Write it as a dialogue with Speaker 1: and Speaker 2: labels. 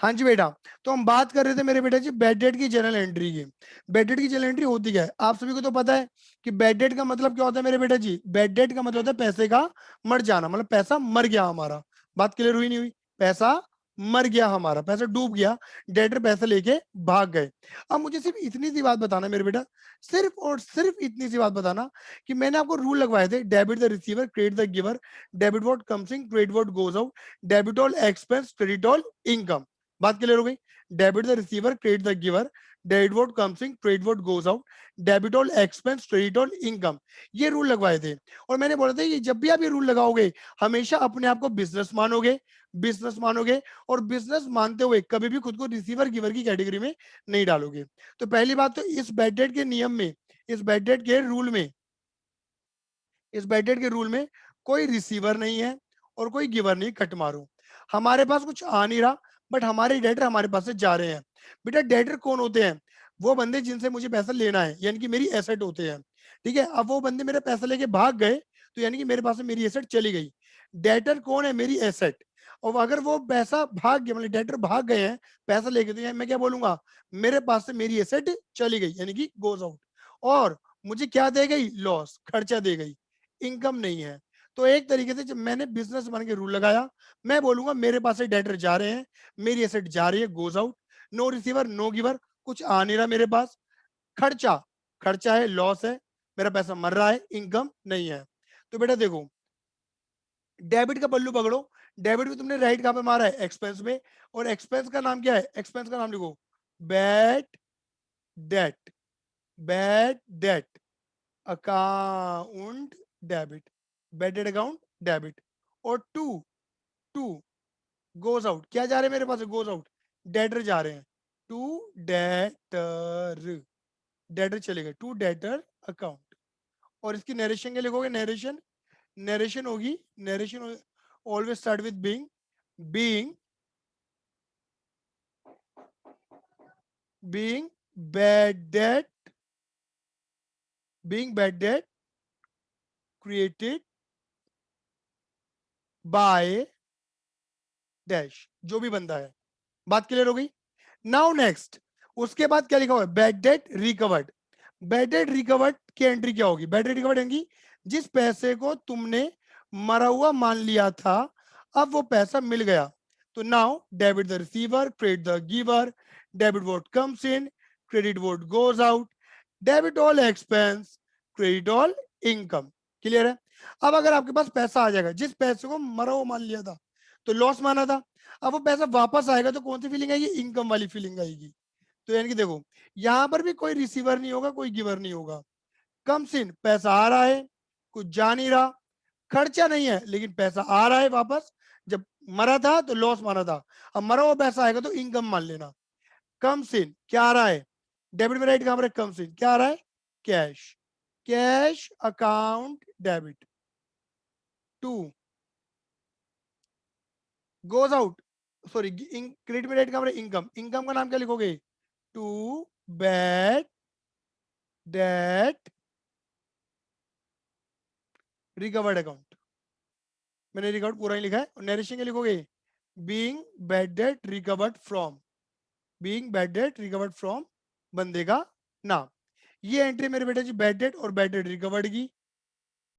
Speaker 1: हाँ जी बेटा, तो हम बात कर रहे थे मेरे बेटा जी बैड डेट की जनरल एंट्री की। बैड डेट की जनरल एंट्री होती क्या है, आप सभी को तो पता है कि बैड डेट का मतलब क्या होता है मेरे बेटा जी। बैड डेट का मतलब होता है पैसे का मर जाना, मतलब पैसा मर गया हमारा। बात क्लियर हुई नहीं हुई? पैसा मर गया हमारा, पैसा डूब गया, डेटर पैसा लेके भाग गए। अब मुझे सिर्फ इतनी सी बात बताना मेरे बेटा, सिर्फ और सिर्फ इतनी सी बात बताना कि मैंने आपको रूल लगवाए थे, debit the receiver, credit the giver, debit what comes in, credit what goes out, debit all expense, credit all income. बात क्लियर हो गई? Debit the receiver, credit the giver, debit what comes in, credit what goes out, debit all expense, credit all income. ये rule लगवाए थे। और मैंने बोला था कि जब भी आप ये रूल लगाओगे हमेशा अपने आप को बिजनेस मानोगे, बिजनेस मानोगे, और बिजनेस मानते हुए कभी भी खुद को रिसीवर गिवर की कैटेगरी में नहीं डालोगे। तो पहली बात तो इस बैड डेट के नियम में, इस बैड डेट के रूल में, इस बैड डेट के रूल में कोई रिसीवर नहीं है और कोई गिवर नहीं। कट मारो, हमारे पास कुछ आ नहीं रहा, बट हमारे डेटर हमारे पास से जा रहे हैं। बेटा डेटर कौन होते हैं? वो बंदे जिनसे मुझे पैसा लेना है, यानी कि मेरी एसेट होते हैं। ठीक है, अब वो बंदे मेरा पैसा लेके भाग गए तो यानी कि मेरे पास से मेरी एसेट चली गई। डेटर कौन है? मेरी एसेट। और अगर वो पैसा भाग गया, मतलब डेटर भाग गए हैं पैसा लेके, तो मैं क्या बोलूंगा? मेरे पास से मेरी एसेट चली गई, यानी कि गोज आउट। और मुझे क्या दे गई? लॉस, खर्चा दे गई, इनकम नहीं है। तो एक तरीके से जब मैंने बिजनेस बन के रूल लगाया, मैं बोलूंगा मेरे पास से डेटर जा रहे हैं, मेरी एसेट जा रही है, goes out, no receiver no giver, कुछ आ नहीं रहा मेरे पास, खर्चा, खर्चा है, लॉस है, मेरा पैसा मर रहा है, इनकम नहीं है। तो बेटा देखो, डेबिट का पल्लू पकड़ो। डेबिट में तुमने राइट कहां पे मारा है? एक्सपेंस में। और एक्सपेंस का नाम क्या है? एक्सपेंस का नाम लिखो bad debt, bad debt account debit, bad debt account debit. और टू, टू गोज आउट, क्या जा रहे हैं मेरे पास? गोज आउट, डेटर जा रहे हैं, टू डेटर, डेटर चले गए, टू डेटर अकाउंट। और इसकी नरेशन क्या लिखोगे? नरेशन, नरेशन होगी, narration always start with being, being, being bad date, being bad date created by dash, जो भी बंदा है। बात क्लियर हो गई? नाउ नेक्स्ट, उसके बाद क्या लिखा हुआ है? Bad debt recovered. Bad debt recovered की एंट्री क्या होगी? बैड डेट रिकवर्ड एंट्री, जिस पैसे को तुमने मरा हुआ मान लिया था, अब वो पैसा मिल गया। तो now debit the receiver, credit the giver, debit what comes in, credit what goes out, debit all expense, credit all income. Clear है? अब अगर आपके पास पैसा आ जाएगा, जिस पैसे को मरा हुआ मान लिया था तो लॉस माना था, अब वो पैसा वापस आएगा तो कौन सी फीलिंग आएगी? इनकम वाली फीलिंग आएगी। तो यानी कि देखो, यहां पर भी कोई रिसीवर नहीं होगा, कोई गिवर नहीं होगा। कम्स इन, पैसा आ रहा है, कुछ जा नहीं रहा, खर्चा नहीं है लेकिन पैसा आ रहा है वापस। जब मरा था तो लॉस माना था, अब मरा हुआ पैसा आएगा तो इनकम मान लेना। कम्स इन, क्या आ रहा है? डेबिट में राइट कहां पर है? कम्स इन, क्या आ रहा है? Cash, cash account debit. To goes out, sorry, credit में राइट कहां पर है? इनकम, इनकम का नाम क्या लिखोगे? To bad debt recovered account. मैंने रिकवर्ड पूरा ही लिखा है। और नरेशन क्या लिखोगे? Being bad debt recovered from, being bad debt recovered from बंदे का नाम। ये एंट्री मेरे बेटे जी बैड डेट और बैड डेट रिकवर्ड की।